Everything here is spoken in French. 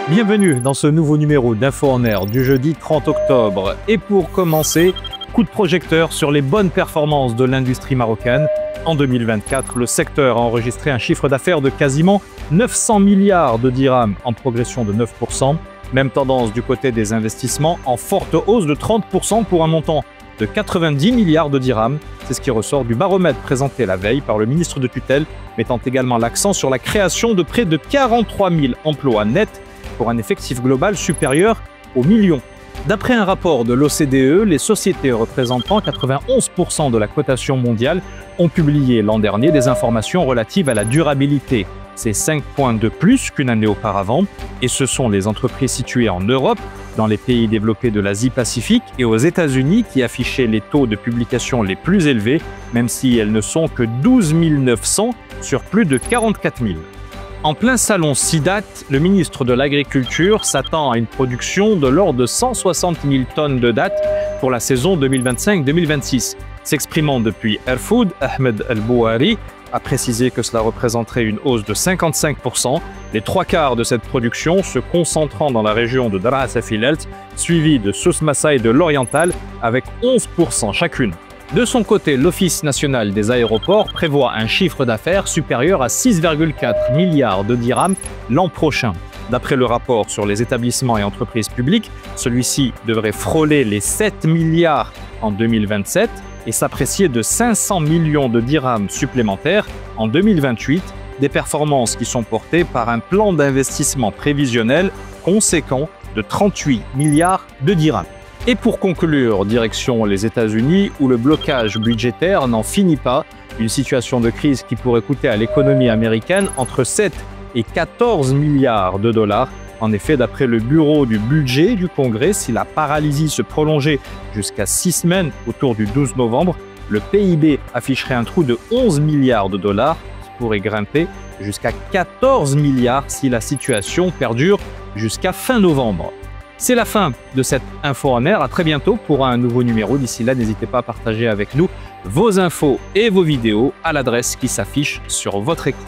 Bienvenue dans ce nouveau numéro d'Info en Air du jeudi 30 octobre. Et pour commencer, coup de projecteur sur les bonnes performances de l'industrie marocaine. En 2024, le secteur a enregistré un chiffre d'affaires de quasiment 900 milliards de dirhams en progression de 9%. Même tendance du côté des investissements en forte hausse de 30% pour un montant de 90 milliards de dirhams. C'est ce qui ressort du baromètre présenté la veille par le ministre de tutelle, mettant également l'accent sur la création de près de 43 000 emplois nets pour un effectif global supérieur au million. D'après un rapport de l'OCDE, les sociétés représentant 91% de la cotation mondiale ont publié l'an dernier des informations relatives à la durabilité. C'est 5 points de plus qu'une année auparavant, et ce sont les entreprises situées en Europe, dans les pays développés de l'Asie-Pacifique et aux États-Unis qui affichaient les taux de publication les plus élevés, même si elles ne sont que 12 900 sur plus de 44 000. En plein salon SIDAT, le ministre de l'Agriculture s'attend à une production de l'ordre de 160 000 tonnes de dattes pour la saison 2025-2026. S'exprimant depuis Airfood, Ahmed El-Bouhari a précisé que cela représenterait une hausse de 55%, les 3/4 de cette production se concentrant dans la région de Dar es Salaam, suivie de Souss Massa et de l'Oriental avec 11% chacune. De son côté, l'Office national des aéroports prévoit un chiffre d'affaires supérieur à 6,4 milliards de dirhams l'an prochain. D'après le rapport sur les établissements et entreprises publiques, celui-ci devrait frôler les 7 milliards en 2027 et s'apprécier de 500 millions de dirhams supplémentaires en 2028, des performances qui sont portées par un plan d'investissement prévisionnel conséquent de 38 milliards de dirhams. Et pour conclure, direction les États-Unis, où le blocage budgétaire n'en finit pas, une situation de crise qui pourrait coûter à l'économie américaine entre 7 et 14 milliards de dollars. En effet, d'après le bureau du budget du Congrès, si la paralysie se prolongeait jusqu'à 6 semaines autour du 12 novembre, le PIB afficherait un trou de 11 milliards de dollars qui pourrait grimper jusqu'à 14 milliards si la situation perdure jusqu'à fin novembre. C'est la fin de cette Info en Air. À très bientôt pour un nouveau numéro. D'ici là, n'hésitez pas à partager avec nous vos infos et vos vidéos à l'adresse qui s'affiche sur votre écran.